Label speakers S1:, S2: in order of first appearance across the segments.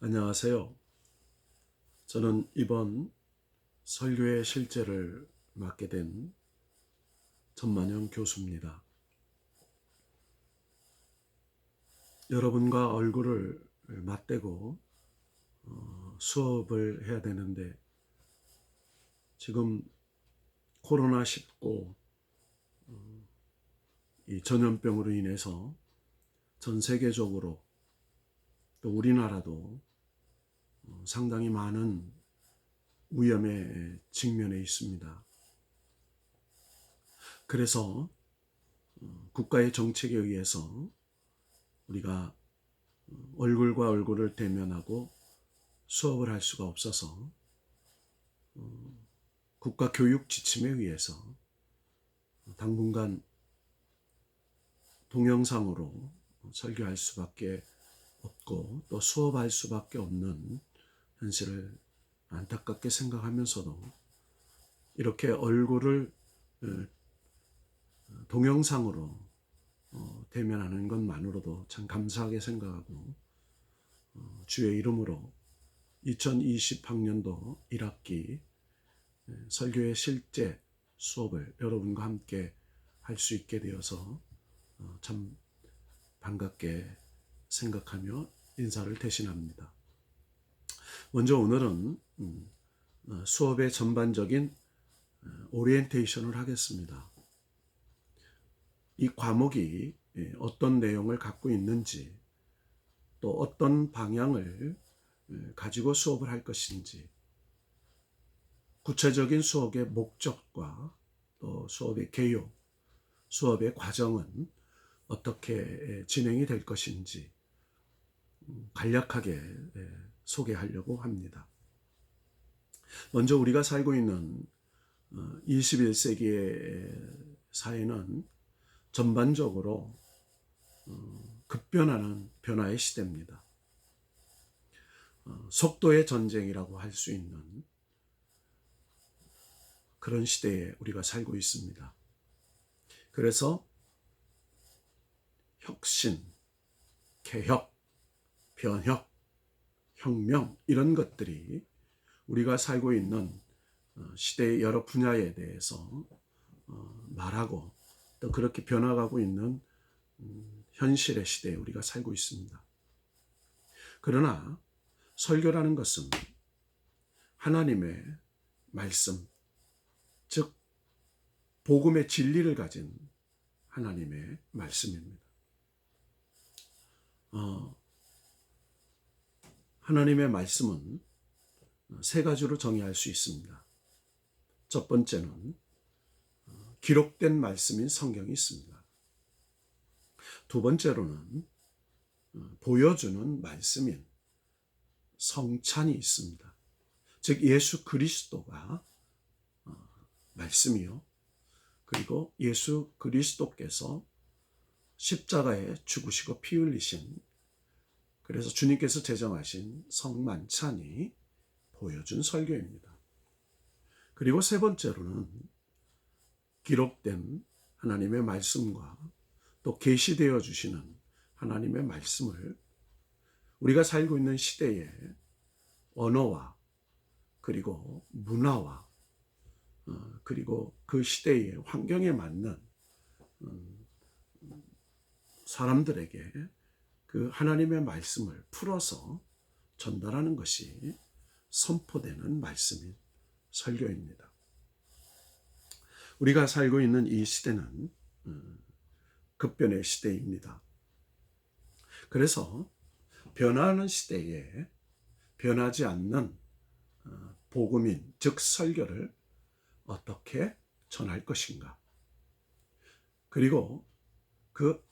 S1: 안녕하세요. 저는 이번 설교의 실제를 맡게 된 전만영 교수입니다. 여러분과 얼굴을 맞대고 수업을 해야 되는데 지금 코로나19 이 전염병으로 인해서 전 세계적으로 또 우리나라도 상당히 많은 위험에 직면해 있습니다. 그래서 국가의 정책에 의해서 우리가 얼굴과 얼굴을 대면하고 수업을 할 수가 없어서 국가 교육 지침에 의해서 당분간 동영상으로 설교할 수밖에 없고 또 수업할 수밖에 없는 현실을 안타깝게 생각하면서도 이렇게 얼굴을 동영상으로 대면하는 것만으로도 참 감사하게 생각하고 주의 이름으로 2020학년도 1학기 설교의 실제 수업을 여러분과 함께 할 수 있게 되어서 참 반갑게 생각하며 인사를 대신합니다. 먼저 오늘은 수업의 전반적인 오리엔테이션을 하겠습니다. 이 과목이 어떤 내용을 갖고 있는지 또 어떤 방향을 가지고 수업을 할 것인지 구체적인 수업의 목적과 또 수업의 개요, 수업의 과정은 어떻게 진행이 될 것인지 간략하게 소개하려고 합니다. 먼저 우리가 살고 있는 21세기의 사회는 전반적으로 급변하는 변화의 시대입니다. 속도의 전쟁이라고 할 수 있는 그런 시대에 우리가 살고 있습니다. 그래서 혁신, 개혁, 변혁, 혁명 이런 것들이 우리가 살고 있는 시대의 여러 분야에 대해서 말하고 또 그렇게 변화가고 있는 현실의 시대에 우리가 살고 있습니다. 그러나 설교라는 것은 하나님의 말씀, 즉 복음의 진리를 가진 하나님의 말씀입니다. 하나님의 말씀은 세 가지로 정의할 수 있습니다. 첫 번째는 기록된 말씀인 성경이 있습니다. 두 번째로는 보여주는 말씀인 성찬이 있습니다. 즉 예수 그리스도가 말씀이요. 그리고 예수 그리스도께서 십자가에 죽으시고 피 흘리신 그래서 주님께서 제정하신 성만찬이 보여준 설교입니다. 그리고 세 번째로는 기록된 하나님의 말씀과 또 계시되어 주시는 하나님의 말씀을 우리가 살고 있는 시대의 언어와 그리고 문화와 그리고 그 시대의 환경에 맞는 사람들에게 그 하나님의 말씀을 풀어서 전달하는 것이 선포되는 말씀인 설교입니다. 우리가 살고 있는 이 시대는 급변의 시대입니다. 그래서 변화하는 시대에 변하지 않는 복음인 즉 설교를 어떻게 전할 것인가, 그리고 그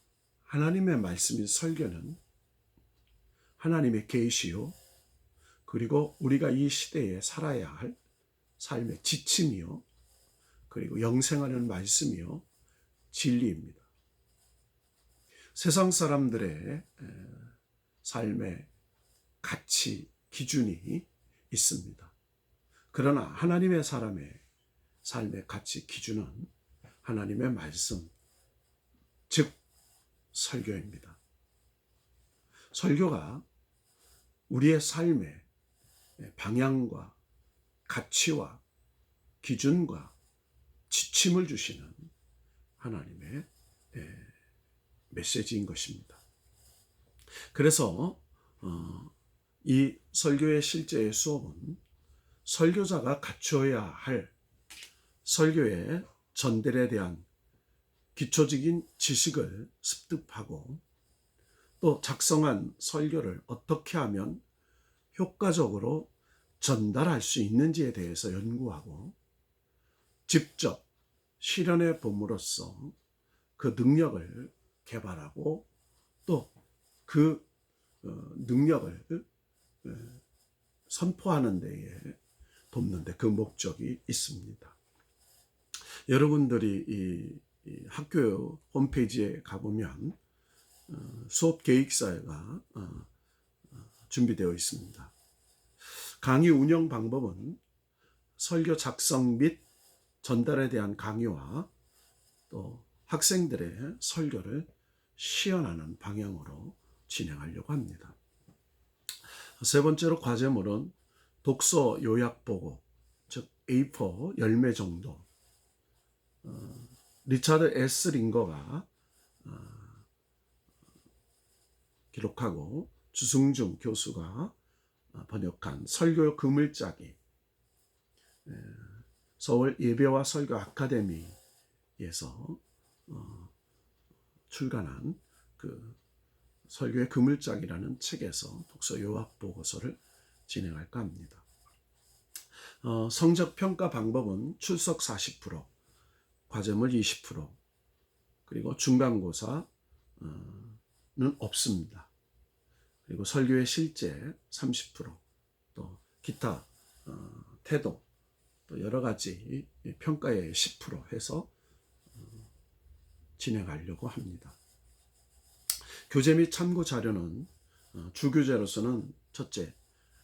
S1: 하나님의 말씀인 설교는 하나님의 계시요 그리고 우리가 이 시대에 살아야 할 삶의 지침이요 그리고 영생하는 말씀이요 진리입니다. 세상 사람들의 삶의 가치 기준이 있습니다. 그러나 하나님의 사람의 삶의 가치 기준은 하나님의 말씀, 즉 설교입니다. 설교가 우리의 삶의 방향과 가치와 기준과 지침을 주시는 하나님의 메시지인 것입니다. 그래서 이 설교의 실제의 수업은 설교자가 갖춰야 할 설교의 전달에 대한 기초적인 지식을 습득하고 또 작성한 설교를 어떻게 하면 효과적으로 전달할 수 있는지에 대해서 연구하고 직접 실현해 봄으로써 그 능력을 개발하고 또 그 능력을 선포하는 데에 돕는 데 그 목적이 있습니다. 여러분들이 이 학교 홈페이지에 가보면 수업 계획서가 준비되어 있습니다. 강의 운영 방법은 설교 작성 및 전달에 대한 강의와 또 학생들의 설교를 시연하는 방향으로 진행하려고 합니다. 세 번째로 과제물은 독서 요약 보고, 즉 A4 10매 정도. 리차드 S. 링거가 기록하고 주승중 교수가 번역한 설교 그물짜기, 서울 예배와 설교 아카데미에서 출간한 그 설교의 그물짝이라는 책에서 독서 요약 보고서를 진행할까 합니다. 성적 평가 방법은 출석 40%, 과제물 20%, 그리고 중간고사는 없습니다. 그리고 설교의 실제 30%, 또 기타 태도, 또 여러 가지 평가의 10% 해서 진행하려고 합니다. 교재 및 참고 자료는 주교재로서는 첫째,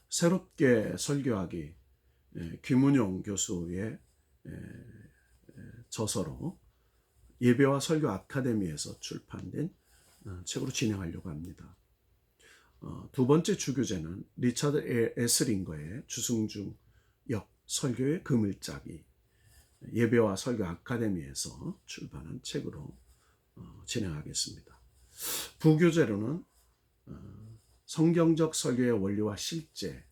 S1: 새롭게 설교하기 김은용 교수의 저서로 예배와 설교 아카데미에서 출판된 책으로 진행하려고 합니다. 두 번째 주교재는 리차드 S. 링거의 주승중 역 설교의 그물짜기, 예배와 설교 아카데미에서 출판한 책으로 진행하겠습니다. 부교재로는 성경적 설교의 원리와 실제,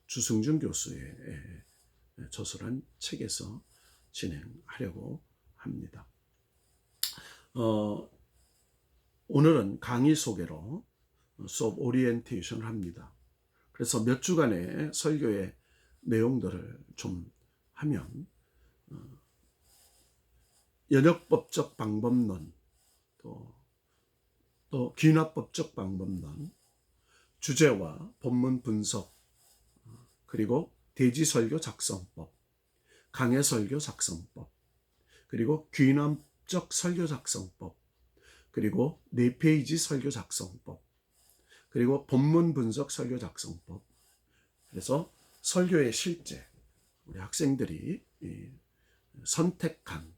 S1: 주승중 교수의 저서란 책에서 진행하려고 합니다. 오늘은 강의 소개로 수업 오리엔테이션을 합니다. 그래서 몇 주간의 설교의 내용들을 좀 하면 연역법적 방법론, 또 귀납법적 방법론, 주제와 본문 분석, 그리고 대지설교 작성법, 강해설교 작성법, 그리고 귀납적 설교 작성법, 그리고 4페이지 설교 작성법, 그리고 본문 분석 설교 작성법. 그래서 설교의 실제, 우리 학생들이 선택한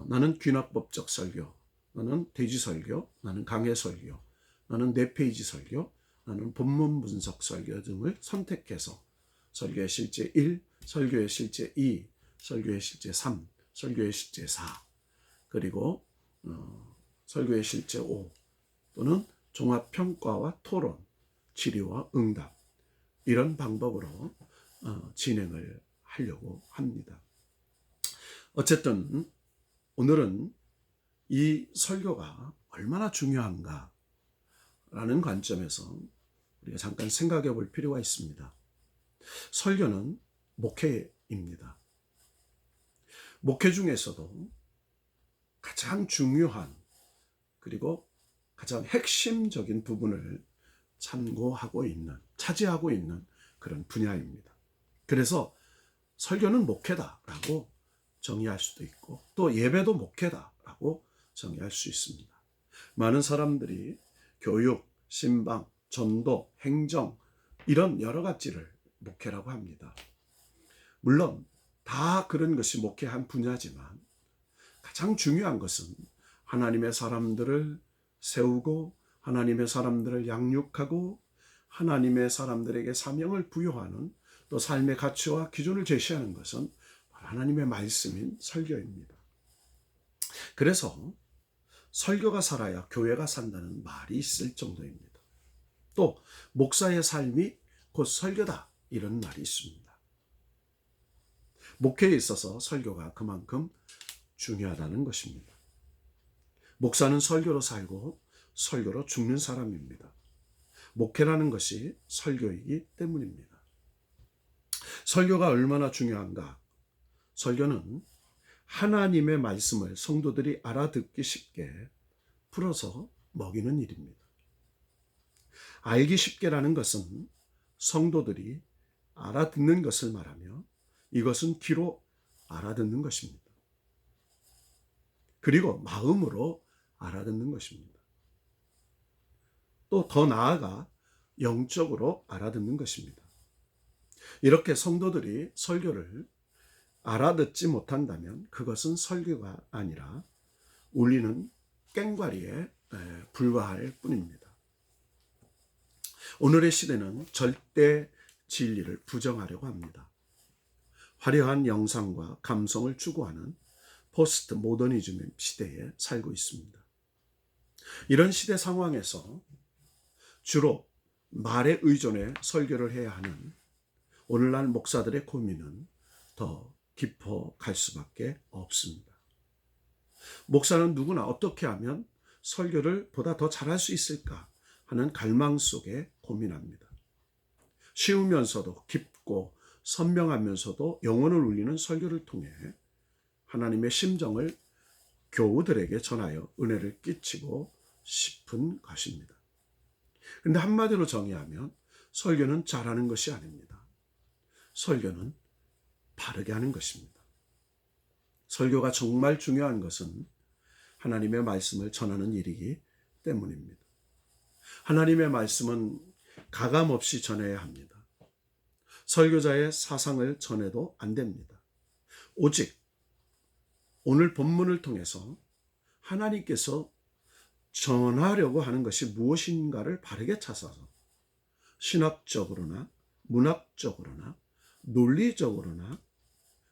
S1: 나는 귀납법적 설교, 나는 대지설교, 나는 강해설교, 나는 4페이지 설교, 나는 본문 분석 설교 등을 선택해서 설교의 실제 1, 설교의 실제 2, 설교의 실제 3, 설교의 실제 4, 그리고 설교의 실제 5 또는 종합평가와 토론, 질의와 응답, 이런 방법으로 진행을 하려고 합니다. 어쨌든 오늘은 이 설교가 얼마나 중요한가 라는 관점에서 우리가 잠깐 생각해 볼 필요가 있습니다. 설교는 목회입니다. 목회 중에서도 가장 중요한 그리고 가장 핵심적인 부분을 차지하고 있는 그런 분야입니다. 그래서 설교는 목회다라고 정의할 수도 있고 또 예배도 목회다라고 정의할 수 있습니다. 많은 사람들이 교육, 신방, 전도, 행정 이런 여러 가지를 목회라고 합니다. 물론 다 그런 것이 목회 한 분야지만 가장 중요한 것은 하나님의 사람들을 세우고 하나님의 사람들을 양육하고 하나님의 사람들에게 사명을 부여하는 또 삶의 가치와 기준을 제시하는 것은 하나님의 말씀인 설교입니다. 그래서 설교가 살아야 교회가 산다는 말이 있을 정도입니다. 또 목사의 삶이 곧 설교다 이런 말이 있습니다. 목회에 있어서 설교가 그만큼 중요하다는 것입니다. 목사는 설교로 살고 설교로 죽는 사람입니다. 목회라는 것이 설교이기 때문입니다. 설교가 얼마나 중요한가? 설교는 하나님의 말씀을 성도들이 알아듣기 쉽게 풀어서 먹이는 일입니다. 알기 쉽게라는 것은 성도들이 알아듣는 것을 말하며 이것은 귀로 알아듣는 것입니다. 그리고 마음으로 알아듣는 것입니다. 또 더 나아가 영적으로 알아듣는 것입니다. 이렇게 성도들이 설교를 알아듣지 못한다면 그것은 설교가 아니라 울리는 꽹과리에 불과할 뿐입니다. 오늘의 시대는 절대 진리를 부정하려고 합니다. 화려한 영상과 감성을 추구하는 포스트 모더니즘 시대에 살고 있습니다. 이런 시대 상황에서 주로 말에 의존해 설교를 해야 하는 오늘날 목사들의 고민은 더 깊어 갈 수밖에 없습니다. 목사는 누구나 어떻게 하면 설교를 보다 더 잘할 수 있을까 하는 갈망 속에 고민합니다. 쉬우면서도 깊고 선명하면서도 영혼을 울리는 설교를 통해 하나님의 심정을 교우들에게 전하여 은혜를 끼치고 싶은 것입니다. 그런데 한마디로 정의하면 설교는 잘하는 것이 아닙니다. 설교는 바르게 하는 것입니다. 설교가 정말 중요한 것은 하나님의 말씀을 전하는 일이기 때문입니다. 하나님의 말씀은 가감없이 전해야 합니다. 설교자의 사상을 전해도 안 됩니다. 오직 오늘 본문을 통해서 하나님께서 전하려고 하는 것이 무엇인가를 바르게 찾아서 신학적으로나 문학적으로나 논리적으로나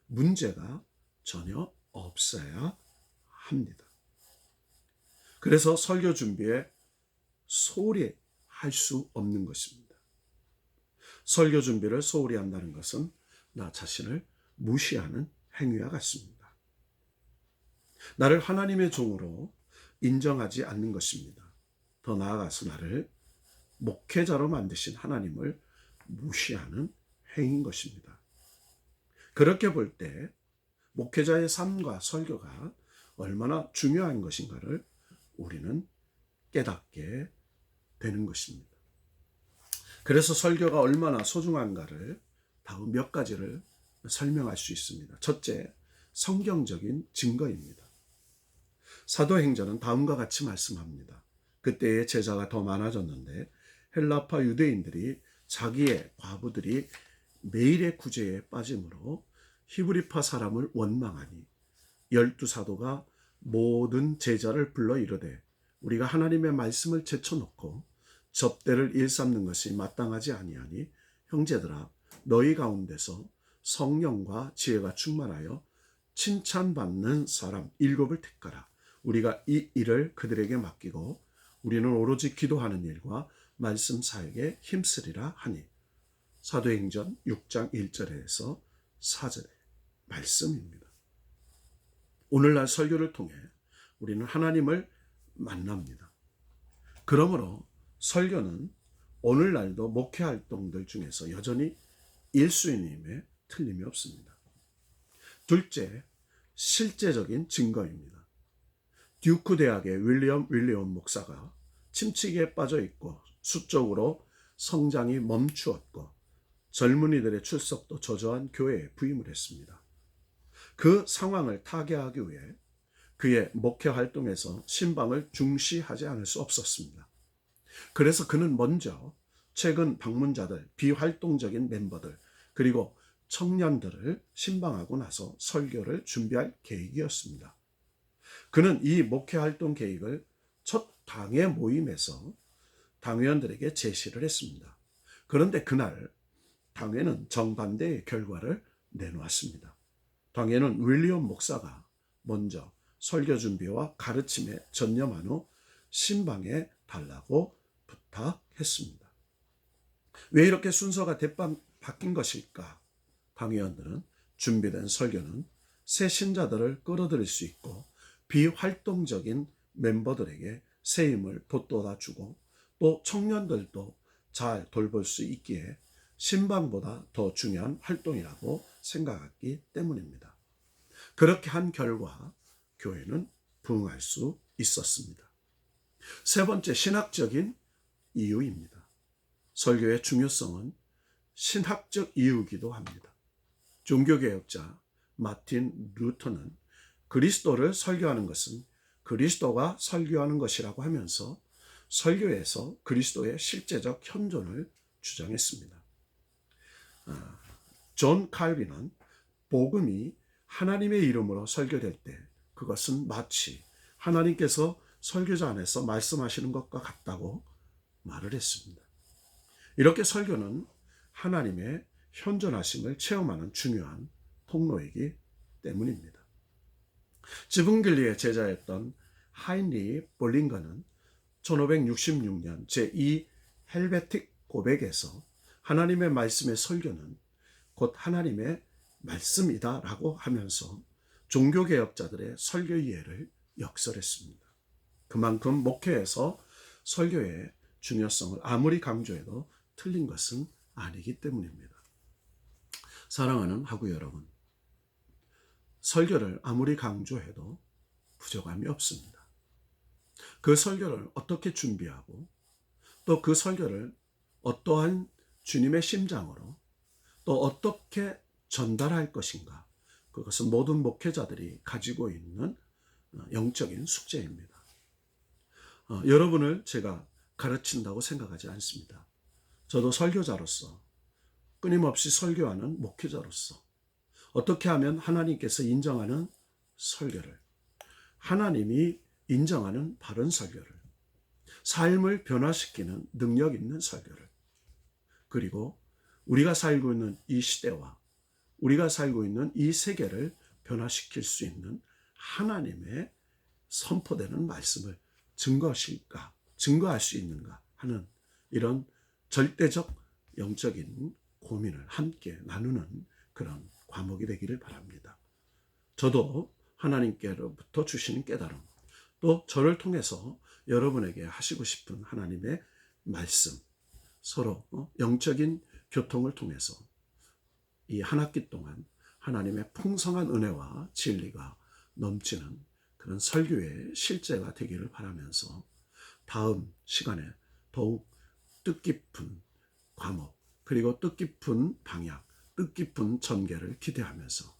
S1: 문제가 전혀 없어야 합니다. 그래서 설교 준비에 소홀히 할 수 없는 것입니다. 설교 준비를 소홀히 한다는 것은 나 자신을 무시하는 행위와 같습니다. 나를 하나님의 종으로 인정하지 않는 것입니다. 더 나아가서 나를 목회자로 만드신 하나님을 무시하는 행위인 것입니다. 그렇게 볼 때 목회자의 삶과 설교가 얼마나 중요한 것인가를 우리는 깨닫게 되는 것입니다. 그래서 설교가 얼마나 소중한가를 다음 몇 가지를 설명할 수 있습니다. 첫째, 성경적인 증거입니다. 사도행전은 다음과 같이 말씀합니다. 그때의 제자가 더 많아졌는데 헬라파 유대인들이 자기의 과부들이 매일의 구제에 빠짐으로 히브리파 사람을 원망하니 12사도가 모든 제자를 불러 이르되 우리가 하나님의 말씀을 제쳐놓고 접대를 일삼는 것이 마땅하지 아니하니 형제들아 너희 가운데서 성령과 지혜가 충만하여 칭찬받는 사람 7을 택하라. 우리가 이 일을 그들에게 맡기고 우리는 오로지 기도하는 일과 말씀 사역에 힘쓰리라 하니. 사도행전 6장 1절에서 4절의 말씀입니다. 오늘날 설교를 통해 우리는 하나님을 만납니다. 그러므로 설교는 오늘날도 목회 활동들 중에서 여전히 1순위임에 틀림이 없습니다. 둘째, 실제적인 증거입니다. 듀크 대학의 윌리엄 목사가 침체기에 빠져 있고 수적으로 성장이 멈추었고 젊은이들의 출석도 저조한 교회에 부임을 했습니다. 그 상황을 타개하기 위해 그의 목회 활동에서 신방을 중시하지 않을 수 없었습니다. 그래서 그는 먼저 최근 방문자들, 비활동적인 멤버들, 그리고 청년들을 신방하고 나서 설교를 준비할 계획이었습니다. 그는 이 목회 활동 계획을 첫 당회 모임에서 당회원들에게 제시를 했습니다. 그런데 그날 당회는 정반대의 결과를 내놓았습니다. 당회는 윌리엄 목사가 먼저 설교 준비와 가르침에 전념한 후 신방에 달라고 부탁했습니다. 왜 이렇게 순서가 대빵 바뀐 것일까? 당회원들은 준비된 설교는 새 신자들을 끌어들일 수 있고 비활동적인 멤버들에게 새 힘을 돋돋아 주고 또 청년들도 잘 돌볼 수 있기에 신방보다 더 중요한 활동이라고 생각했기 때문입니다. 그렇게 한 결과 교회는 부흥할 수 있었습니다. 세 번째, 신학적인 이유입니다. 설교의 중요성은 신학적 이유이기도 합니다. 종교개혁자 마틴 루터는 그리스도를 설교하는 것은 그리스도가 설교하는 것이라고 하면서 설교에서 그리스도의 실제적 현존을 주장했습니다. 존 칼빈은 복음이 하나님의 이름으로 설교될 때 그것은 마치 하나님께서 설교자 안에서 말씀하시는 것과 같다고 말을 했습니다. 이렇게 설교는 하나님의 현존하심을 체험하는 중요한 통로이기 때문입니다. 지붕길리의 제자였던 하인리 볼링거는 1566년 제2 헬베틱 고백에서 하나님의 말씀의 설교는 곧 하나님의 말씀이다라고 하면서 종교개혁자들의 설교 이해를 역설했습니다. 그만큼 목회에서 설교의 중요성을 아무리 강조해도 틀린 것은 아니기 때문입니다. 사랑하는 하구 여러분, 설교를 아무리 강조해도 부족함이 없습니다. 그 설교를 어떻게 준비하고 또 그 설교를 어떠한 주님의 심장으로 또 어떻게 전달할 것인가, 그것은 모든 목회자들이 가지고 있는 영적인 숙제입니다. 여러분을 제가 가르친다고 생각하지 않습니다. 저도 설교자로서 끊임없이 설교하는 목회자로서 어떻게 하면 하나님께서 인정하는 설교를, 하나님이 인정하는 바른 설교를, 삶을 변화시키는 능력 있는 설교를, 그리고 우리가 살고 있는 이 시대와 우리가 살고 있는 이 세계를 변화시킬 수 있는 하나님의 선포되는 말씀을 증거할 수 있는가 하는 이런 절대적 영적인 고민을 함께 나누는 그런 과목이 되기를 바랍니다. 저도 하나님께로부터 주시는 깨달음, 또 저를 통해서 여러분에게 하시고 싶은 하나님의 말씀, 서로 영적인 교통을 통해서 이 한 학기 동안 하나님의 풍성한 은혜와 진리가 넘치는 그런 설교의 실제가 되기를 바라면서 다음 시간에 더욱 뜻깊은 과목, 그리고 뜻깊은 방향, 뜻깊은 전개를 기대하면서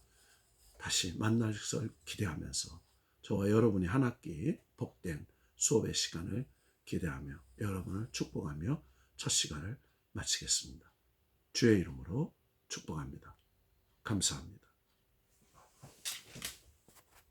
S1: 다시 만날 것을 기대하면서 저와 여러분이 한 학기 복된 수업의 시간을 기대하며 여러분을 축복하며 첫 시간을 마치겠습니다. 주의 이름으로 축복합니다. 감사합니다.